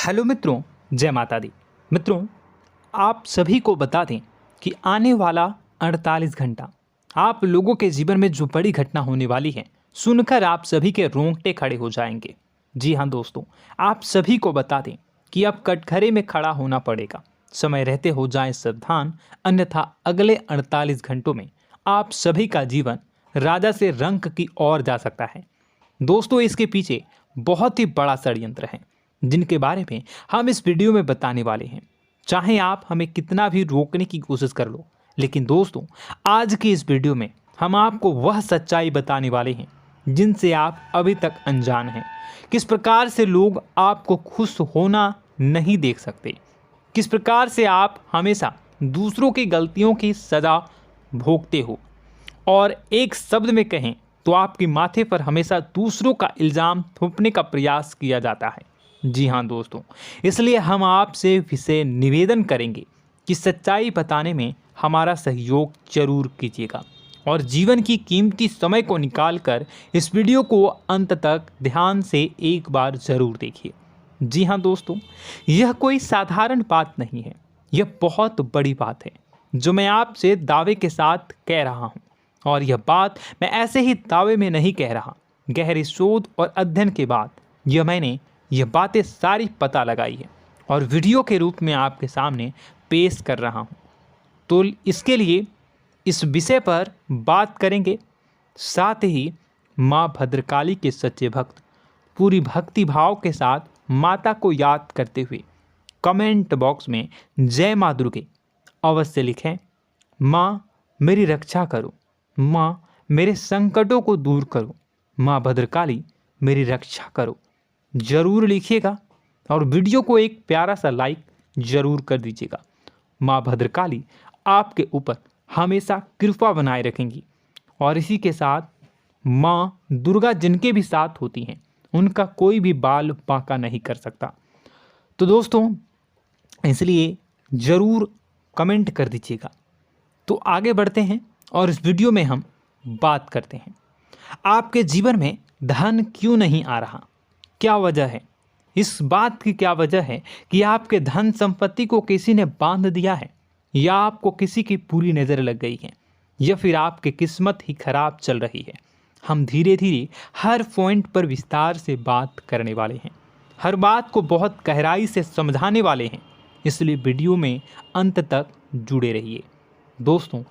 Hello मित्रों, जय माता दी। मित्रों, आप सभी को बता दें कि आने वाला 48 घंटा आप लोगों के जीवन में जो बड़ी घटना होने वाली है, सुनकर आप सभी के रोंगटे खड़े हो जाएंगे। जी हाँ दोस्तों, आप सभी को बता दें कि अब कटघरे में खड़ा होना पड़ेगा। समय रहते हो जाएं सावधान, अन्यथा अगले 48 घंटों में आप सभी का जीवन राजा से रंक की ओर जा सकता है। दोस्तों, इसके पीछे बहुत ही बड़ा षड्यंत्र है जिनके बारे में हम इस वीडियो में बताने वाले हैं। चाहे आप हमें कितना भी रोकने की कोशिश कर लो, लेकिन दोस्तों आज की इस वीडियो में हम आपको वह सच्चाई बताने वाले हैं जिनसे आप अभी तक अनजान हैं। किस प्रकार से लोग आपको खुश होना नहीं देख सकते, किस प्रकार से आप हमेशा दूसरों की गलतियों की सज़ा भोगते हो, और एक शब्द में कहें तो आपके माथे पर हमेशा दूसरों का इल्ज़ाम थोपने का प्रयास किया जाता है। जी हाँ दोस्तों, इसलिए हम आपसे विशेष निवेदन करेंगे कि सच्चाई बताने में हमारा सहयोग जरूर कीजिएगा और जीवन की कीमती समय को निकालकर इस वीडियो को अंत तक ध्यान से एक बार ज़रूर देखिए। जी हाँ दोस्तों, यह कोई साधारण बात नहीं है, यह बहुत बड़ी बात है जो मैं आपसे दावे के साथ कह रहा हूँ। और यह बात मैं ऐसे ही दावे में नहीं कह रहा, गहरी शोध और अध्ययन के बाद मैंने यह बातें सारी पता लगाई है और वीडियो के रूप में आपके सामने पेश कर रहा हूँ। तो इसके लिए इस विषय पर बात करेंगे। साथ ही माँ भद्रकाली के सच्चे भक्त पूरी भक्ति भाव के साथ माता को याद करते हुए कमेंट बॉक्स में जय माँ दुर्गे अवश्य लिखें। माँ मेरी रक्षा करो, माँ मेरे संकटों को दूर करो, माँ भद्रकाली मेरी रक्षा करो, जरूर लिखिएगा और वीडियो को एक प्यारा सा लाइक जरूर कर दीजिएगा। माँ भद्रकाली आपके ऊपर हमेशा कृपा बनाए रखेंगी और इसी के साथ माँ दुर्गा जिनके भी साथ होती हैं उनका कोई भी बाल बांका नहीं कर सकता। तो दोस्तों, इसलिए ज़रूर कमेंट कर दीजिएगा। तो आगे बढ़ते हैं और इस वीडियो में हम बात करते हैं, आपके जीवन में धन क्यों नहीं आ रहा, क्या वजह है। इस बात की क्या वजह है कि आपके धन संपत्ति को किसी ने बांध दिया है, या आपको किसी की पूरी नज़र लग गई है, या फिर आपकी किस्मत ही खराब चल रही है। हम धीरे धीरे हर पॉइंट पर विस्तार से बात करने वाले हैं, हर बात को बहुत गहराई से समझाने वाले हैं, इसलिए वीडियो में अंत तक जुड़े रहिए। दोस्तों,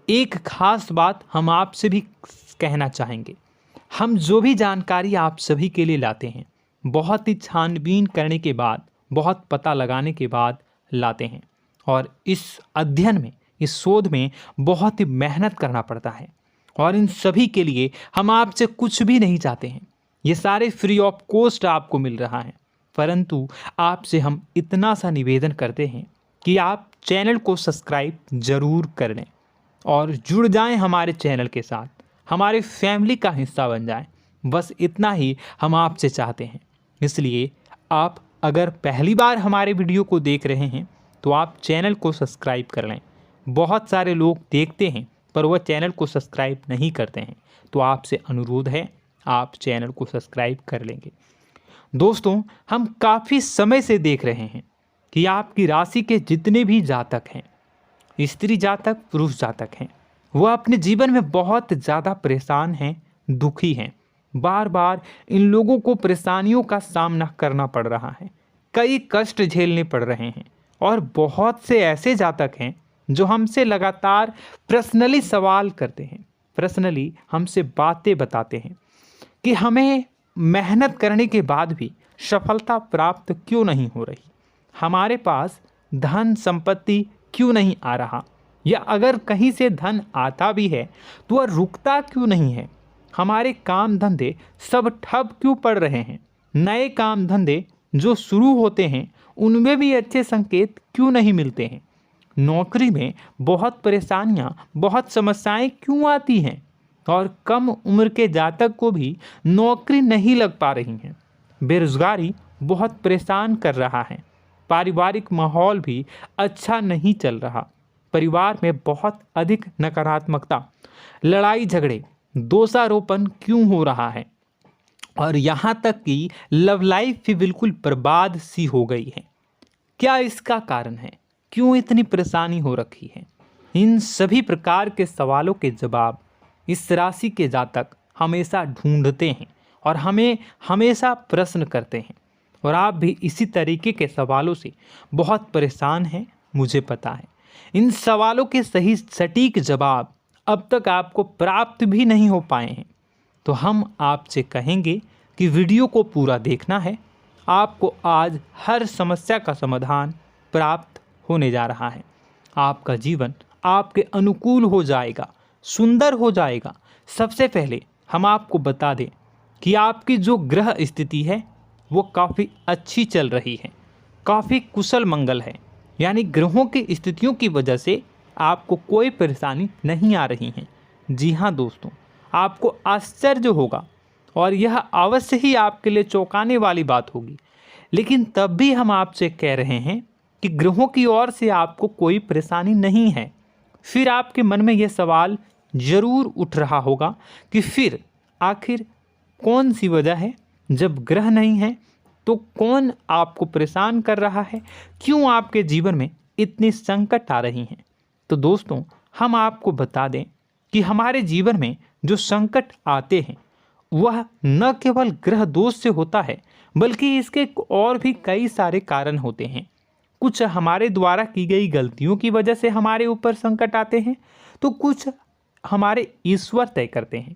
एक खास बात हम आपसे भी कहना चाहेंगे, हम जो भी जानकारी आप सभी के लिए लाते हैं बहुत ही छानबीन करने के बाद, बहुत पता लगाने के बाद लाते हैं, और इस अध्ययन में, इस शोध में बहुत ही मेहनत करना पड़ता है। और इन सभी के लिए हम आपसे कुछ भी नहीं चाहते हैं, ये सारे फ्री ऑफ कॉस्ट आपको मिल रहा है। परंतु आपसे हम इतना सा निवेदन करते हैं कि आप चैनल को सब्सक्राइब ज़रूर कर लें और जुड़ जाएं हमारे चैनल के साथ, हमारे फैमिली का हिस्सा बन जाएं। बस इतना ही हम आपसे चाहते हैं। इसलिए आप अगर पहली बार हमारे वीडियो को देख रहे हैं तो आप चैनल को सब्सक्राइब कर लें। बहुत सारे लोग देखते हैं पर वह चैनल को सब्सक्राइब नहीं करते हैं, तो आपसे अनुरोध है आप चैनल को सब्सक्राइब कर लेंगे। दोस्तों, हम काफ़ी समय से देख रहे हैं कि आपकी राशि के जितने भी जातक हैं, स्त्री जातक, पुरुष जातक हैं, वह अपने जीवन में बहुत ज़्यादा परेशान हैं, दुखी हैं। बार बार इन लोगों को परेशानियों का सामना करना पड़ रहा है, कई कष्ट झेलने पड़ रहे हैं। और बहुत से ऐसे जातक हैं जो हमसे लगातार पर्सनली सवाल करते हैं, पर्सनली हमसे बातें बताते हैं कि हमें मेहनत करने के बाद भी सफलता प्राप्त क्यों नहीं हो रही, हमारे पास धन संपत्ति क्यों नहीं आ रहा, या अगर कहीं से धन आता भी है तो वह रुकता क्यों नहीं है, हमारे काम धंधे सब ठप क्यों पड़ रहे हैं, नए काम धंधे जो शुरू होते हैं उनमें भी अच्छे संकेत क्यों नहीं मिलते हैं, नौकरी में बहुत परेशानियां, बहुत समस्याएं क्यों आती हैं, और कम उम्र के जातक को भी नौकरी नहीं लग पा रही हैं, बेरोजगारी बहुत परेशान कर रहा है, पारिवारिक माहौल भी अच्छा नहीं चल रहा, परिवार में बहुत अधिक नकारात्मकता, लड़ाई झगड़े, दोषारोपण क्यों हो रहा है, और यहाँ तक कि लव लाइफ भी बिल्कुल बर्बाद सी हो गई है। क्या इसका कारण है? क्यों इतनी परेशानी हो रखी है? इन सभी प्रकार के सवालों के जवाब इस राशि के जातक हमेशा ढूंढते हैं और हमें हमेशा प्रश्न करते हैं, और आप भी इसी तरीके के सवालों से बहुत परेशान हैं, मुझे पता है। इन सवालों के सही सटीक जवाब अब तक आपको प्राप्त भी नहीं हो पाए हैं, तो हम आपसे कहेंगे कि वीडियो को पूरा देखना है। आपको आज हर समस्या का समाधान प्राप्त होने जा रहा है। आपका जीवन आपके अनुकूल हो जाएगा, सुंदर हो जाएगा। सबसे पहले हम आपको बता दें कि आपकी जो ग्रह स्थिति है वो काफ़ी अच्छी चल रही है, काफ़ी कुशल मंगल है, यानी ग्रहों की स्थितियों की वजह से आपको कोई परेशानी नहीं आ रही है। जी हाँ दोस्तों, आपको आश्चर्य होगा और यह अवश्य ही आपके लिए चौंकाने वाली बात होगी, लेकिन तब भी हम आपसे कह रहे हैं कि ग्रहों की ओर से आपको कोई परेशानी नहीं है। फिर आपके मन में यह सवाल जरूर उठ रहा होगा कि फिर आखिर कौन सी वजह है? जब ग्रह नहीं है तो कौन आपको परेशान कर रहा है? क्यों आपके जीवन में इतनी संकट आ रही हैं? तो दोस्तों, हम आपको बता दें कि हमारे जीवन में जो संकट आते हैं वह न केवल ग्रह दोष से होता है, बल्कि इसके और भी कई सारे कारण होते हैं। कुछ हमारे द्वारा की गई गलतियों की वजह से हमारे ऊपर संकट आते हैं, तो कुछ हमारे ईश्वर तय करते हैं,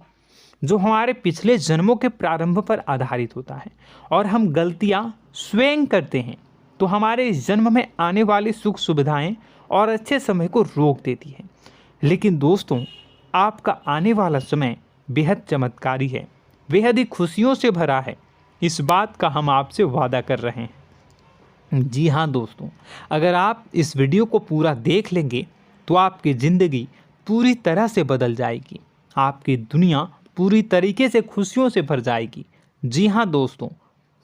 जो हमारे पिछले जन्मों के प्रारंभ पर आधारित होता है। और हम गलतियां स्वयं करते हैं तो हमारे इस जन्म में आने वाली सुख सुविधाएं और अच्छे समय को रोक देती है। लेकिन दोस्तों, आपका आने वाला समय बेहद चमत्कारी है, बेहद ही खुशियों से भरा है। इस बात का हम आपसे वादा कर रहे हैं। जी हाँ दोस्तों, अगर आप इस वीडियो को पूरा देख लेंगे तो आपकी ज़िंदगी पूरी तरह से बदल जाएगी, आपकी दुनिया पूरी तरीके से खुशियों से भर जाएगी। जी हाँ दोस्तों,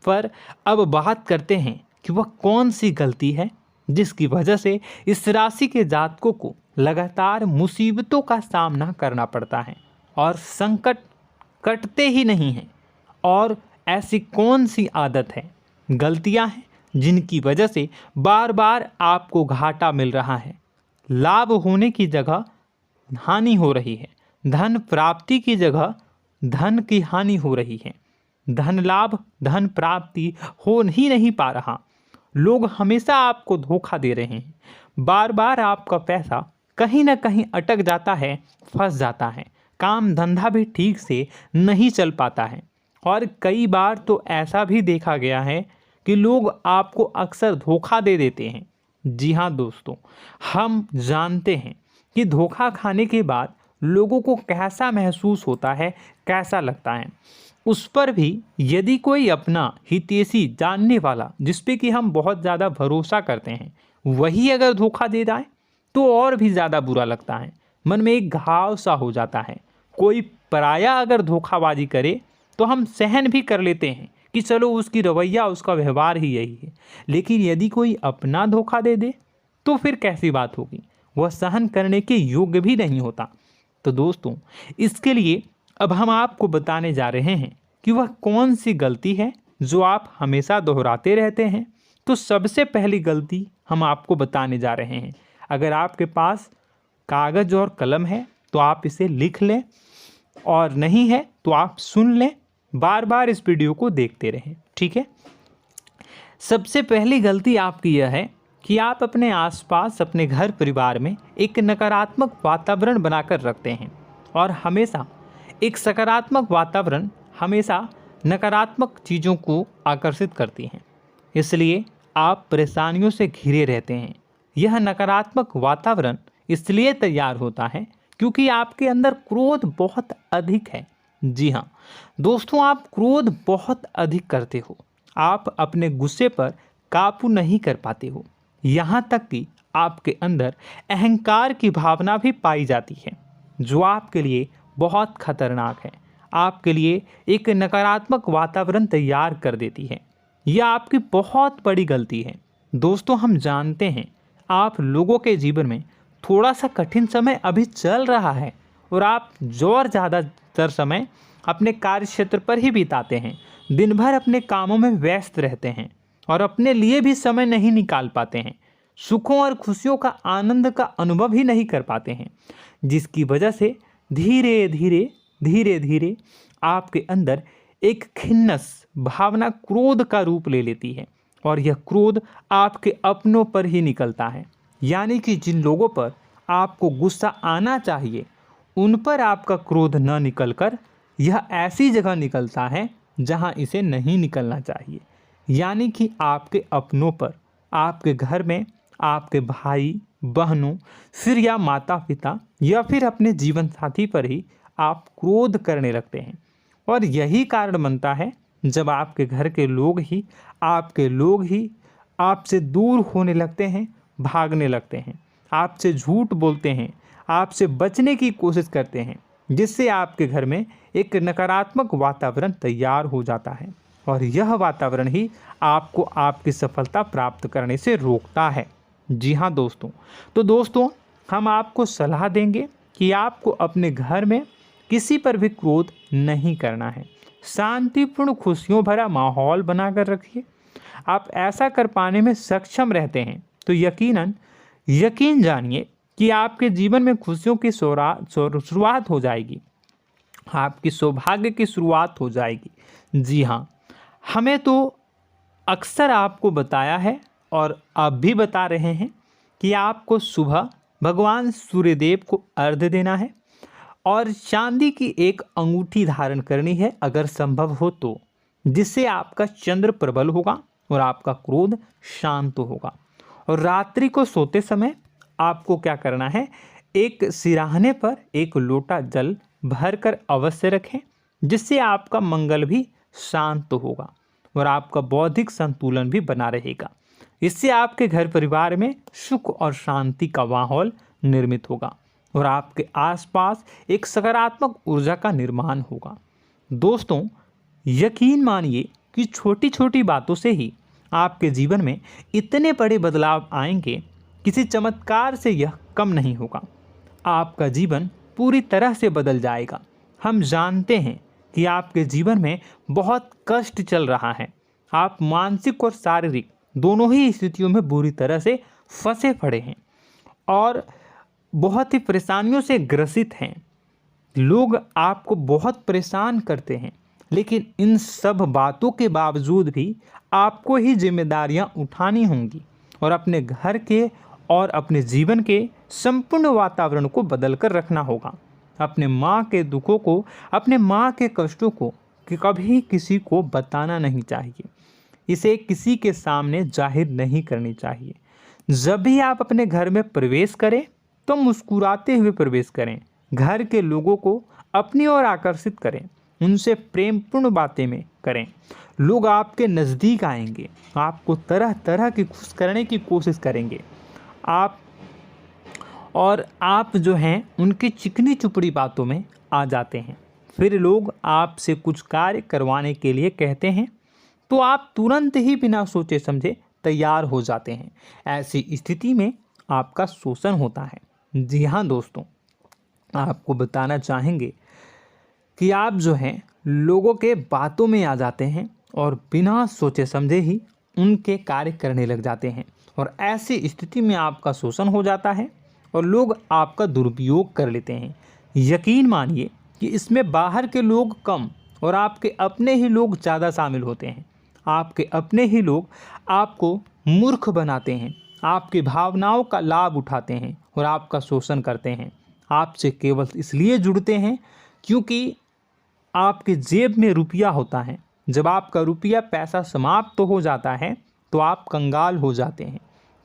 पर अब बात करते हैं कि वह कौन सी गलती है जिसकी वजह से इस राशि के जातकों को लगातार मुसीबतों का सामना करना पड़ता है और संकट कटते ही नहीं हैं। और ऐसी कौन सी आदत है, गलतियां हैं जिनकी वजह से बार बार आपको घाटा मिल रहा है, लाभ होने की जगह हानि हो रही है, धन प्राप्ति की जगह धन की हानि हो रही है, धन लाभ धन प्राप्ति हो ही नहीं पा रहा, लोग हमेशा आपको धोखा दे रहे हैं, बार बार आपका पैसा कहीं ना कहीं अटक जाता है, फंस जाता है, काम धंधा भी ठीक से नहीं चल पाता है। और कई बार तो ऐसा भी देखा गया है कि लोग आपको अक्सर धोखा दे देते हैं। जी हाँ दोस्तों, हम जानते हैं कि धोखा खाने के बाद लोगों को कैसा महसूस होता है, कैसा लगता है। उस पर भी यदि कोई अपना हितैषी जानने वाला, जिस पे कि हम बहुत ज़्यादा भरोसा करते हैं, वही अगर धोखा दे जाए तो और भी ज़्यादा बुरा लगता है, मन में एक घाव सा हो जाता है। कोई पराया अगर धोखाबाजी करे तो हम सहन भी कर लेते हैं कि चलो उसकी रवैया उसका व्यवहार ही यही है, लेकिन यदि कोई अपना धोखा दे दे तो फिर कैसी बात होगी, वह सहन करने के योग्य भी नहीं होता। तो दोस्तों, इसके लिए अब हम आपको बताने जा रहे हैं कि वह कौन सी गलती है जो आप हमेशा दोहराते रहते हैं। तो सबसे पहली गलती हम आपको बताने जा रहे हैं। अगर आपके पास कागज़ और कलम है तो आप इसे लिख लें, और नहीं है तो आप सुन लें, बार बार इस वीडियो को देखते रहें, ठीक है। सबसे पहली गलती आपकी यह है कि आप अपने आसपास, अपने घर परिवार में एक नकारात्मक वातावरण बनाकर रखते हैं, और हमेशा एक सकारात्मक वातावरण हमेशा नकारात्मक चीज़ों को आकर्षित करती हैं, इसलिए आप परेशानियों से घिरे रहते हैं। यह नकारात्मक वातावरण इसलिए तैयार होता है क्योंकि आपके अंदर क्रोध बहुत अधिक है। जी हाँ दोस्तों, आप क्रोध बहुत अधिक करते हो, आप अपने गुस्से पर काबू नहीं कर पाते हो, यहाँ तक कि आपके अंदर अहंकार की भावना भी पाई जाती है, जो आपके लिए बहुत खतरनाक है, आपके लिए एक नकारात्मक वातावरण तैयार कर देती है। यह आपकी बहुत बड़ी गलती है। दोस्तों, हम जानते हैं आप लोगों के जीवन में थोड़ा सा कठिन समय अभी चल रहा है, और आप और ज़्यादातर समय अपने कार्य क्षेत्र पर ही बिताते हैं। दिन भर अपने कामों में व्यस्त रहते हैं और अपने लिए भी समय नहीं निकाल पाते हैं। सुखों और खुशियों का आनंद का अनुभव ही नहीं कर पाते हैं, जिसकी वजह से धीरे धीरे आपके अंदर एक खिन्नस भावना क्रोध का रूप ले लेती है और यह क्रोध आपके अपनों पर ही निकलता है। यानी कि जिन लोगों पर आपको गुस्सा आना चाहिए उन पर आपका क्रोध न निकलकर यह ऐसी जगह निकलता है जहां इसे नहीं निकलना चाहिए। यानी कि आपके अपनों पर, आपके घर में आपके भाई बहनों, फिर या माता पिता या फिर अपने जीवन साथी पर ही आप क्रोध करने लगते हैं। और यही कारण बनता है जब आपके घर के लोग ही आपसे दूर होने लगते हैं, भागने लगते हैं, आपसे झूठ बोलते हैं, आपसे बचने की कोशिश करते हैं, जिससे आपके घर में एक नकारात्मक वातावरण तैयार हो जाता है और यह वातावरण ही आपको आपकी सफलता प्राप्त करने से रोकता है। जी हाँ दोस्तों, तो दोस्तों हम आपको सलाह देंगे कि आपको अपने घर में किसी पर भी क्रोध नहीं करना है। शांतिपूर्ण खुशियों भरा माहौल बनाकर रखिए। आप ऐसा कर पाने में सक्षम रहते हैं तो यकीन जानिए कि आपके जीवन में खुशियों की शुरुआत हो जाएगी, आपकी सौभाग्य की शुरुआत हो जाएगी। जी हाँ, हमें तो अक्सर आपको बताया है और अब भी बता रहे हैं कि आपको सुबह भगवान सूर्यदेव को अर्घ्य देना है और चांदी की एक अंगूठी धारण करनी है अगर संभव हो तो, जिससे आपका चंद्र प्रबल होगा और आपका क्रोध शांत होगा। और रात्रि को सोते समय आपको क्या करना है, एक सिराहने पर एक लोटा जल भरकर अवश्य रखें, जिससे आपका मंगल भी शांत होगा और आपका बौद्धिक संतुलन भी बना रहेगा। इससे आपके घर परिवार में सुख और शांति का माहौल निर्मित होगा और आपके आसपास एक सकारात्मक ऊर्जा का निर्माण होगा। दोस्तों यकीन मानिए कि छोटी छोटी बातों से ही आपके जीवन में इतने बड़े बदलाव आएंगे, किसी चमत्कार से यह कम नहीं होगा। आपका जीवन पूरी तरह से बदल जाएगा। हम जानते हैं कि आपके जीवन में बहुत कष्ट चल रहा है, आप मानसिक और शारीरिक दोनों ही स्थितियों में बुरी तरह से फंसे पड़े हैं और बहुत ही परेशानियों से ग्रसित हैं। लोग आपको बहुत परेशान करते हैं, लेकिन इन सब बातों के बावजूद भी आपको ही जिम्मेदारियां उठानी होंगी और अपने घर के और अपने जीवन के संपूर्ण वातावरण को बदल कर रखना होगा। अपने माँ के दुखों को, अपने माँ के कष्टों को कभी किसी को बताना नहीं चाहिए, इसे किसी के सामने जाहिर नहीं करनी चाहिए। जब भी आप अपने घर में प्रवेश करें तो मुस्कुराते हुए प्रवेश करें, घर के लोगों को अपनी ओर आकर्षित करें, उनसे प्रेमपूर्ण बातें में करें। लोग आपके नज़दीक आएंगे, आपको तरह तरह की खुश करने की कोशिश करेंगे। आप जो हैं उनकी चिकनी चुपड़ी बातों में आ जाते हैं। फिर लोग आपसे कुछ कार्य करवाने के लिए कहते हैं तो आप तुरंत ही बिना सोचे समझे तैयार हो जाते हैं। ऐसी स्थिति में आपका शोषण होता है। जी हाँ दोस्तों, आपको बताना चाहेंगे कि आप जो हैं लोगों के बातों में आ जाते हैं और बिना सोचे समझे ही उनके कार्य करने लग जाते हैं और ऐसी स्थिति में आपका शोषण हो जाता है और लोग आपका दुरुपयोग कर लेते हैं। यकीन मानिए कि इसमें बाहर के लोग कम और आपके अपने ही लोग ज़्यादा शामिल होते हैं। आपके अपने ही लोग आपको मूर्ख बनाते हैं, आपकी भावनाओं का लाभ उठाते हैं और आपका शोषण करते हैं। आपसे केवल इसलिए जुड़ते हैं क्योंकि आपके जेब में रुपया होता है। जब आपका रुपया पैसा समाप्त हो जाता है तो आप कंगाल हो जाते हैं,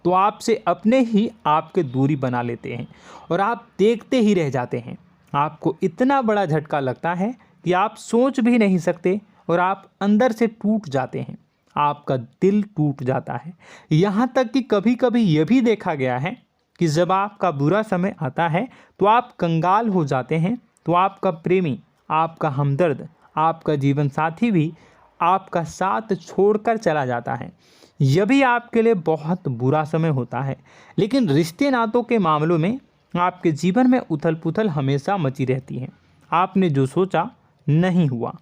तो आपसे अपने ही आपके दूरी बना लेते हैं और आप देखते ही रह जाते हैं। आपको इतना बड़ा झटका लगता है कि आप सोच भी नहीं सकते और आप अंदर से टूट जाते हैं, आपका दिल टूट जाता है। यहाँ तक कि कभी कभी यह भी देखा गया है कि जब आपका बुरा समय आता है तो आप कंगाल हो जाते हैं, तो आपका प्रेमी, आपका हमदर्द, आपका जीवन साथी भी आपका साथ छोड़कर चला जाता है। यह भी आपके लिए बहुत बुरा समय होता है। लेकिन रिश्ते नातों के मामलों में आपके जीवन में उथल पुथल हमेशा मची रहती है। आपने जो सोचा नहीं हुआ,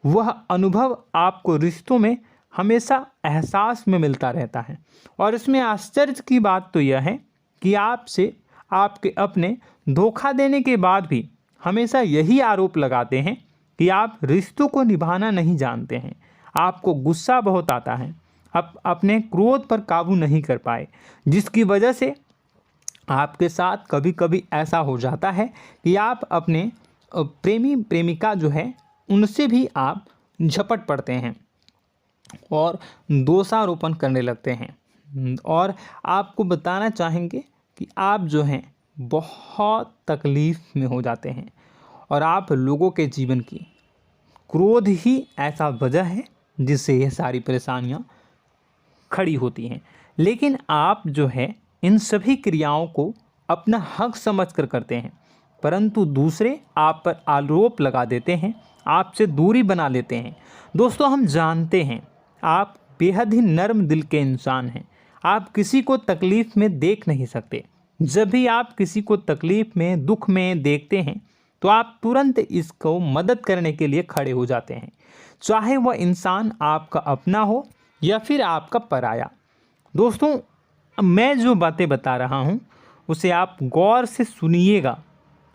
वह अनुभव आपको रिश्तों में हमेशा एहसास में मिलता रहता है। और इसमें आश्चर्य की बात तो यह है कि आपसे आपके अपने धोखा देने के बाद भी हमेशा यही आरोप लगाते हैं कि आप रिश्तों को निभाना नहीं जानते हैं। आपको गुस्सा बहुत आता है, अपने क्रोध पर काबू नहीं कर पाए, जिसकी वजह से आपके साथ कभी कभी ऐसा हो जाता है कि आप अपने प्रेमी प्रेमिका जो है उनसे भी आप झपट पड़ते हैं और दोषारोपण करने लगते हैं। और आपको बताना चाहेंगे कि आप जो हैं बहुत तकलीफ़ में हो जाते हैं और आप लोगों के जीवन की क्रोध ही ऐसा वजह है जिससे ये सारी परेशानियां खड़ी होती हैं। लेकिन आप जो है इन सभी क्रियाओं को अपना हक समझकर करते हैं, परंतु दूसरे आप पर आरोप लगा देते हैं, आपसे दूरी बना लेते हैं। दोस्तों, हम जानते हैं आप बेहद ही नर्म दिल के इंसान हैं। आप किसी को तकलीफ़ में देख नहीं सकते। जब भी आप किसी को तकलीफ़ में, दुख में देखते हैं तो आप तुरंत इसको मदद करने के लिए खड़े हो जाते हैं, चाहे वह इंसान आपका अपना हो या फिर आपका पराया। दोस्तों, मैं जो बातें बता रहा हूँ उसे आप गौर से सुनिएगा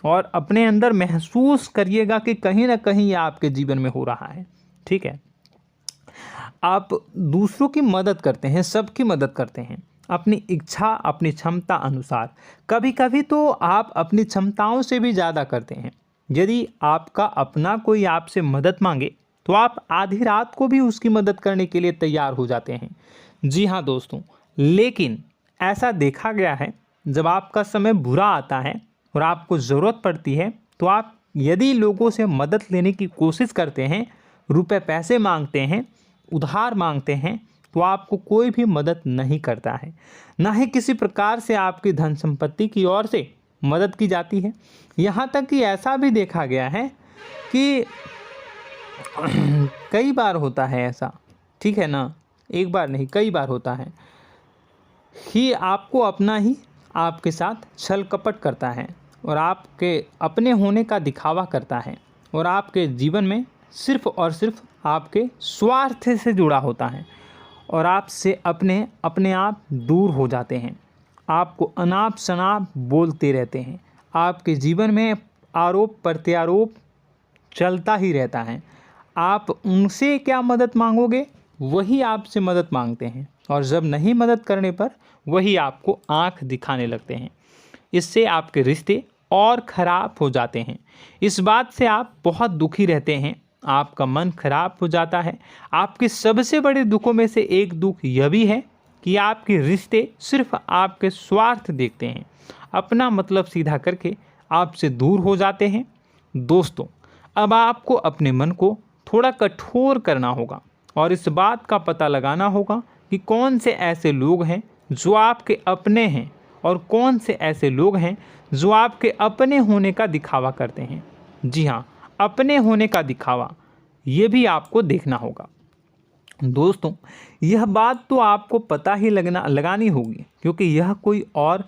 और अपने अंदर महसूस करिएगा कि कहीं ना कहीं ये आपके जीवन में हो रहा है। ठीक है, आप दूसरों की मदद करते हैं, सबकी मदद करते हैं अपनी इच्छा, अपनी क्षमता अनुसार। कभी कभी तो आप अपनी क्षमताओं से भी ज़्यादा करते हैं। यदि आपका अपना कोई आपसे मदद मांगे तो आप आधी रात को भी उसकी मदद करने के लिए तैयार हो जाते हैं। जी हाँ दोस्तों, लेकिन ऐसा देखा गया है जब आपका समय बुरा आता है और आपको ज़रूरत पड़ती है तो आप यदि लोगों से मदद लेने की कोशिश करते हैं, रुपए पैसे मांगते हैं, उधार मांगते हैं, तो आपको कोई भी मदद नहीं करता है। ना ही किसी प्रकार से आपकी धन संपत्ति की ओर से मदद की जाती है। यहाँ तक कि ऐसा भी देखा गया है कि कई बार होता है ऐसा, ठीक है ना, एक बार नहीं कई बार होता है कि आपको अपना ही आपके साथ छल कपट करता है और आपके अपने होने का दिखावा करता है और आपके जीवन में सिर्फ और सिर्फ आपके स्वार्थ से जुड़ा होता है और आपसे अपने आप दूर हो जाते हैं। आपको अनाप शनाप बोलते रहते हैं। आपके जीवन में आरोप प्रत्यारोप चलता ही रहता है। आप उनसे क्या मदद मांगोगे, वही आपसे मदद मांगते हैं और जब नहीं मदद करने पर वही आपको आंख दिखाने लगते हैं। इससे आपके रिश्ते और ख़राब हो जाते हैं। इस बात से आप बहुत दुखी रहते हैं, आपका मन खराब हो जाता है। आपके सबसे बड़े दुखों में से एक दुख यह भी है कि आपके रिश्ते सिर्फ आपके स्वार्थ देखते हैं, अपना मतलब सीधा करके आपसे दूर हो जाते हैं। दोस्तों, अब आपको अपने मन को थोड़ा कठोर करना होगा और इस बात का पता लगाना होगा कि कौन से ऐसे लोग हैं जो आपके अपने हैं और कौन से ऐसे लोग हैं जो आपके अपने होने का दिखावा करते हैं। जी हाँ, अपने होने का दिखावा, ये भी आपको देखना होगा। दोस्तों, यह बात तो आपको पता ही लगानी होगी, क्योंकि यह कोई और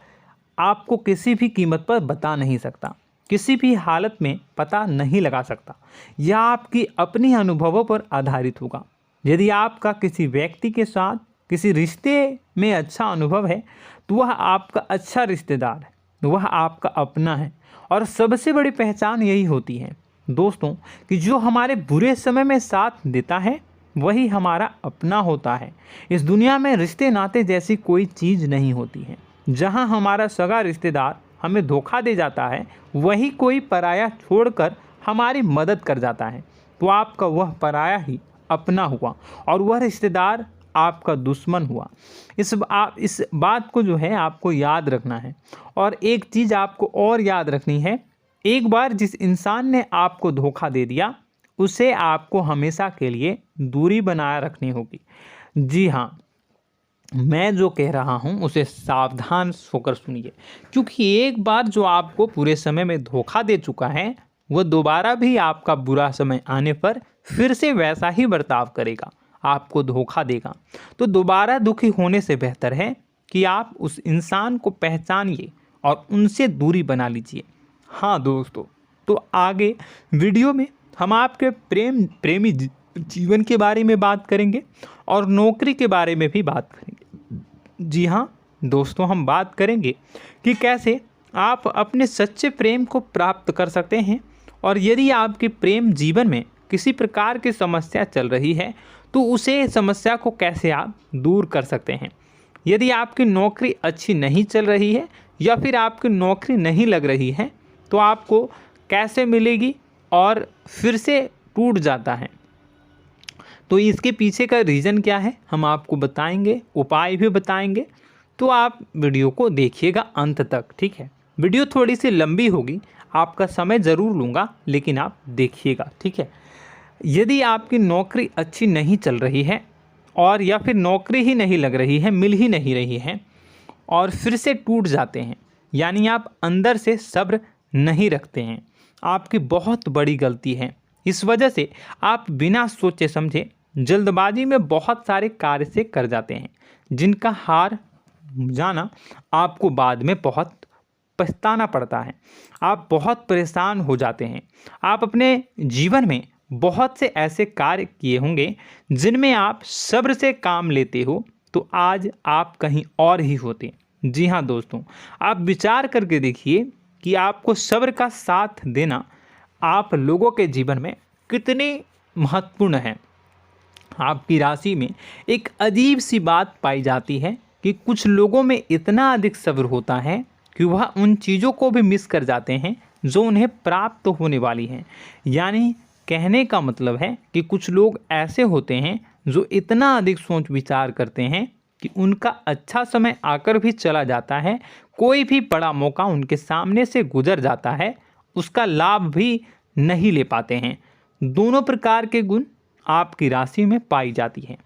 आपको किसी भी कीमत पर बता नहीं सकता, किसी भी हालत में पता नहीं लगा सकता। यह आपकी अपनी अनुभवों पर आधारित होगा। यदि आपका किसी व्यक्ति के साथ किसी रिश्ते में अच्छा अनुभव है तो वह आपका अच्छा रिश्तेदार है, वह आपका अपना है। और सबसे बड़ी पहचान यही होती है दोस्तों कि जो हमारे बुरे समय में साथ देता है वही हमारा अपना होता है। इस दुनिया में रिश्ते नाते जैसी कोई चीज़ नहीं होती है। जहां हमारा सगा रिश्तेदार हमें धोखा दे जाता है, वही कोई पराया छोड़कर हमारी मदद कर जाता है, तो आपका वह पराया ही अपना हुआ और वह रिश्तेदार आपका दुश्मन हुआ। इस बात को जो है आपको याद रखना है। और एक चीज़ आपको और याद रखनी है, एक बार जिस इंसान ने आपको धोखा दे दिया उसे आपको हमेशा के लिए दूरी बनाए रखनी होगी। जी हाँ, मैं जो कह रहा हूँ उसे सावधान होकर सुनिए, क्योंकि एक बार जो आपको पूरे समय में धोखा दे चुका है वह दोबारा भी आपका बुरा समय आने पर फिर से वैसा ही बर्ताव करेगा, आपको धोखा देगा। तो दोबारा दुखी होने से बेहतर है कि आप उस इंसान को पहचानिए और उनसे दूरी बना लीजिए। हाँ दोस्तों, तो आगे वीडियो में हम आपके प्रेमी जीवन के बारे में बात करेंगे और नौकरी के बारे में भी बात करेंगे। जी हाँ दोस्तों, हम बात करेंगे कि कैसे आप अपने सच्चे प्रेम को प्राप्त कर सकते हैं, और यदि आपके प्रेम जीवन में किसी प्रकार की समस्या चल रही है तो उसे समस्या को कैसे आप दूर कर सकते हैं। यदि आपकी नौकरी अच्छी नहीं चल रही है या फिर आपकी नौकरी नहीं लग रही है तो आपको कैसे मिलेगी और फिर से टूट जाता है, तो इसके पीछे का रीज़न क्या है हम आपको बताएंगे, उपाय भी बताएंगे। तो आप वीडियो को देखिएगा अंत तक, ठीक है। वीडियो थोड़ी सी लंबी होगी, आपका समय ज़रूर लूँगा, लेकिन आप देखिएगा, ठीक है। यदि आपकी नौकरी अच्छी नहीं चल रही है और या फिर नौकरी ही नहीं लग रही है, मिल ही नहीं रही है और फिर से टूट जाते हैं, यानी आप अंदर से सब्र नहीं रखते हैं, आपकी बहुत बड़ी गलती है। इस वजह से आप बिना सोचे समझे जल्दबाजी में बहुत सारे कार्य से कर जाते हैं, जिनका हार जाना आपको बाद में बहुत पछताना पड़ता है। आप बहुत परेशान हो जाते हैं। आप अपने जीवन में बहुत से ऐसे कार्य किए होंगे जिनमें आप सब्र से काम लेते हो, तो आज आप कहीं और ही होते। जी हाँ दोस्तों, आप विचार करके देखिए कि आपको सब्र का साथ देना आप लोगों के जीवन में कितनी महत्वपूर्ण है। आपकी राशि में एक अजीब सी बात पाई जाती है कि कुछ लोगों में इतना अधिक सब्र होता है कि वह उन चीज़ों को भी मिस कर जाते हैं जो उन्हें प्राप्त होने वाली हैं। यानी कहने का मतलब है कि कुछ लोग ऐसे होते हैं जो इतना अधिक सोच विचार करते हैं कि उनका अच्छा समय आकर भी चला जाता है, कोई भी बड़ा मौका उनके सामने से गुजर जाता है, उसका लाभ भी नहीं ले पाते हैं। दोनों प्रकार के गुण आपकी राशि में पाई जाती हैं।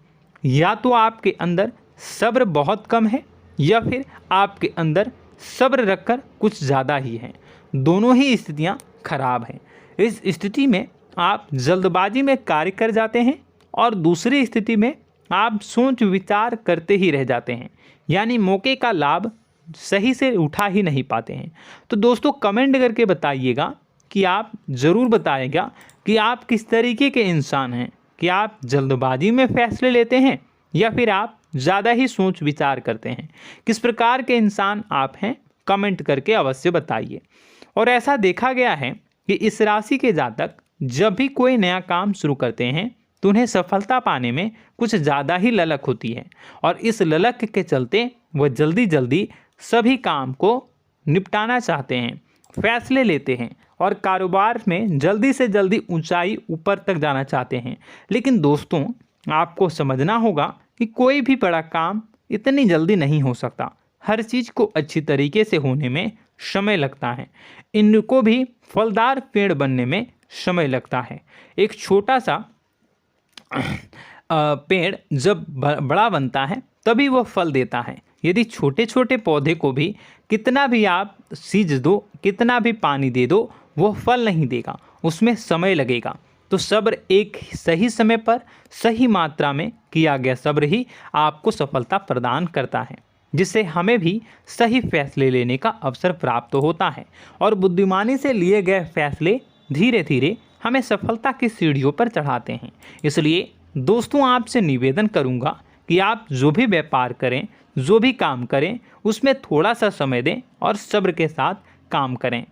या तो आपके अंदर सब्र बहुत कम है या फिर आपके अंदर सब्र रखकर कुछ ज़्यादा ही है। दोनों ही स्थितियाँ खराब हैं। इस स्थिति में आप जल्दबाजी में कार्य कर जाते हैं और दूसरी स्थिति में आप सोच विचार करते ही रह जाते हैं, यानी मौके का लाभ सही से उठा ही नहीं पाते हैं। तो दोस्तों कमेंट करके बताइएगा कि आप ज़रूर बताइएगा कि आप किस तरीके के इंसान हैं, कि आप जल्दबाजी में फैसले लेते हैं या फिर आप ज़्यादा ही सोच विचार करते हैं। किस प्रकार के इंसान आप हैं, कमेंट करके अवश्य बताइए। और ऐसा देखा गया है कि इस राशि के जातक जब भी कोई नया काम शुरू करते हैं तो उन्हें सफलता पाने में कुछ ज़्यादा ही ललक होती है, और इस ललक के चलते वह जल्दी जल्दी सभी काम को निपटाना चाहते हैं, फैसले लेते हैं और कारोबार में जल्दी से जल्दी ऊंचाई ऊपर तक जाना चाहते हैं। लेकिन दोस्तों आपको समझना होगा कि कोई भी बड़ा काम इतनी जल्दी नहीं हो सकता। हर चीज़ को अच्छी तरीके से होने में समय लगता है। इनको भी फलदार पेड़ बनने में समय लगता है। एक छोटा सा पेड़ जब बड़ा बनता है तभी वह फल देता है। यदि छोटे छोटे पौधे को भी कितना भी आप सींच दो, कितना भी पानी दे दो, वो फल नहीं देगा, उसमें समय लगेगा। तो सब्र एक सही समय पर सही मात्रा में किया गया सब्र ही आपको सफलता प्रदान करता है, जिससे हमें भी सही फैसले लेने का अवसर प्राप्त होता है। और बुद्धिमानी से लिए गए फैसले धीरे धीरे हमें सफलता की सीढ़ियों पर चढ़ाते हैं। इसलिए दोस्तों आपसे निवेदन करूंगा कि आप जो भी व्यापार करें, जो भी काम करें, उसमें थोड़ा सा समय दें और सब्र के साथ काम करें।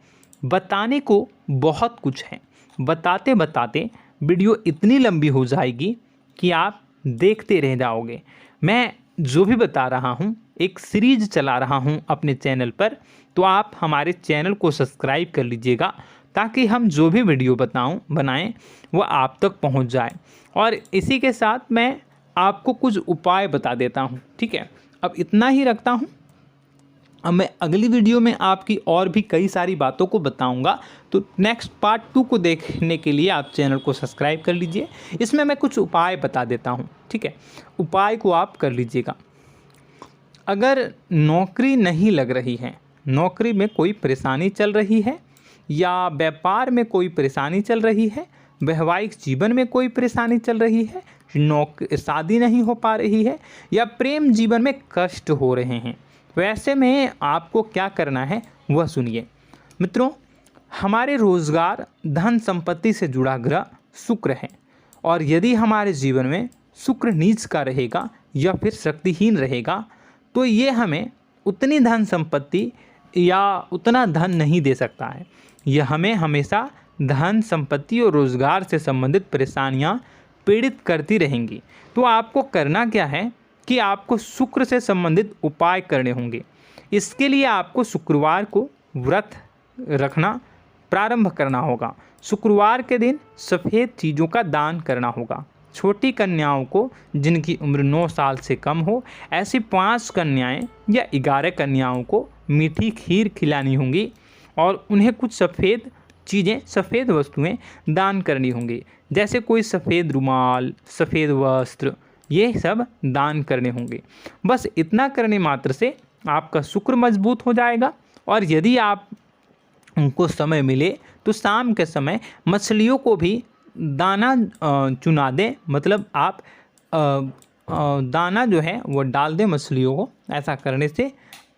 बताने को बहुत कुछ है, बताते बताते वीडियो इतनी लंबी हो जाएगी कि आप देखते रह जाओगे। मैं जो भी बता रहा हूँ एक सीरीज चला रहा हूँ अपने चैनल पर, तो आप हमारे चैनल को सब्सक्राइब कर लीजिएगा ताकि हम जो भी वीडियो बनाएं वो आप तक पहुँच जाए। और इसी के साथ मैं आपको कुछ उपाय बता देता हूँ, ठीक है। अब इतना ही रखता हूँ। अब मैं अगली वीडियो में आपकी और भी कई सारी बातों को बताऊंगा। तो नेक्स्ट पार्ट 2 को देखने के लिए आप चैनल को सब्सक्राइब कर लीजिए। इसमें मैं कुछ उपाय बता देता हूं, ठीक है। उपाय को आप कर लीजिएगा। अगर नौकरी नहीं लग रही है, नौकरी में कोई परेशानी चल रही है, या व्यापार में कोई परेशानी चल रही है, वैवाहिक जीवन में कोई परेशानी चल रही है, शादी नहीं हो पा रही है, या प्रेम जीवन में कष्ट हो रहे हैं, वैसे में आपको क्या करना है, वह सुनिए। मित्रों, हमारे रोजगार, धन संपत्ति से जुड़ा ग्रह शुक्र है, और यदि हमारे जीवन में शुक्र नीच का रहेगा या फिर शक्तिहीन रहेगा तो ये हमें उतनी धन संपत्ति या उतना धन नहीं दे सकता है। यह हमें हमेशा धन संपत्ति और रोजगार से संबंधित परेशानियां पीड़ित करती रहेंगी। तो आपको करना क्या है कि आपको शुक्र से संबंधित उपाय करने होंगे। इसके लिए आपको शुक्रवार को व्रत रखना प्रारंभ करना होगा। शुक्रवार के दिन सफ़ेद चीज़ों का दान करना होगा। छोटी कन्याओं को, जिनकी उम्र 9 साल से कम हो, ऐसी 5 कन्याएं या 11 कन्याओं को मीठी खीर खिलानी होंगी और उन्हें कुछ सफ़ेद चीज़ें, सफ़ेद वस्तुएं दान करनी होंगी, जैसे कोई सफ़ेद रुमाल, सफ़ेद वस्त्र, ये सब दान करने होंगे। बस इतना करने मात्र से आपका शुक्र मजबूत हो जाएगा। और यदि आप उनको समय मिले तो शाम के समय मछलियों को भी दाना चुना दें, मतलब आप दाना जो है वो डाल दें मछलियों को। ऐसा करने से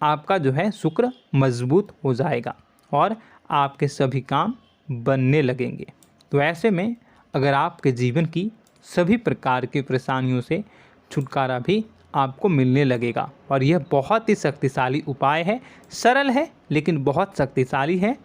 आपका जो है शुक्र मजबूत हो जाएगा और आपके सभी काम बनने लगेंगे। तो ऐसे में अगर आपके जीवन की सभी प्रकार की परेशानियों से छुटकारा भी आपको मिलने लगेगा। और यह बहुत ही शक्तिशाली उपाय है, सरल है लेकिन बहुत शक्तिशाली है।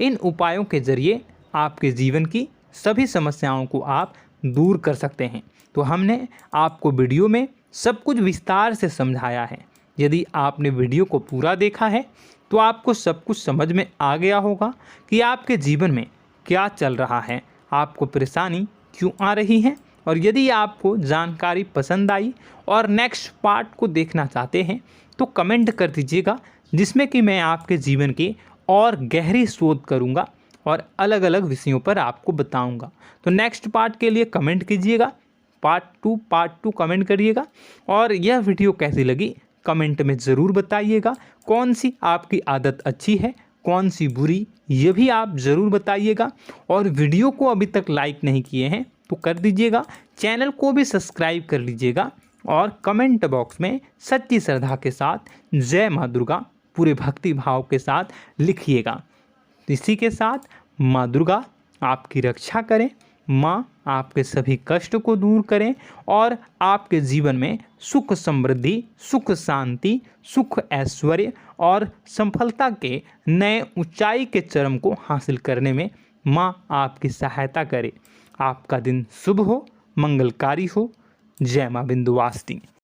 इन उपायों के ज़रिए आपके जीवन की सभी समस्याओं को आप दूर कर सकते हैं। तो हमने आपको वीडियो में सब कुछ विस्तार से समझाया है। यदि आपने वीडियो को पूरा देखा है तो आपको सब कुछ समझ में आ गया होगा कि आपके जीवन में क्या चल रहा है, आपको परेशानी क्यों आ रही है। और यदि आपको जानकारी पसंद आई और नेक्स्ट पार्ट को देखना चाहते हैं तो कमेंट कर दीजिएगा, जिसमें कि मैं आपके जीवन की और गहरी शोध करूंगा और अलग अलग विषयों पर आपको बताऊंगा। तो नेक्स्ट पार्ट के लिए कमेंट कीजिएगा, पार्ट टू कमेंट करिएगा। और यह वीडियो कैसी लगी कमेंट में ज़रूर बताइएगा। कौन सी आपकी आदत अच्छी है, कौन सी बुरी, ये भी आप ज़रूर बताइएगा। और वीडियो को अभी तक लाइक नहीं किए हैं तो कर दीजिएगा, चैनल को भी सब्सक्राइब कर लीजिएगा और कमेंट बॉक्स में सच्ची श्रद्धा के साथ जय माँ दुर्गा पूरे भक्ति भाव के साथ लिखिएगा। इसी के साथ माँ दुर्गा आपकी रक्षा करें, माँ आपके सभी कष्ट को दूर करें और आपके जीवन में सुख समृद्धि, सुख शांति, सुख ऐश्वर्य और सफलता के नए ऊंचाई के चरम को हासिल करने में माँ आपकी सहायता करे। आपका दिन शुभ हो, मंगलकारी हो। जय माँ विंध्यवासिनी।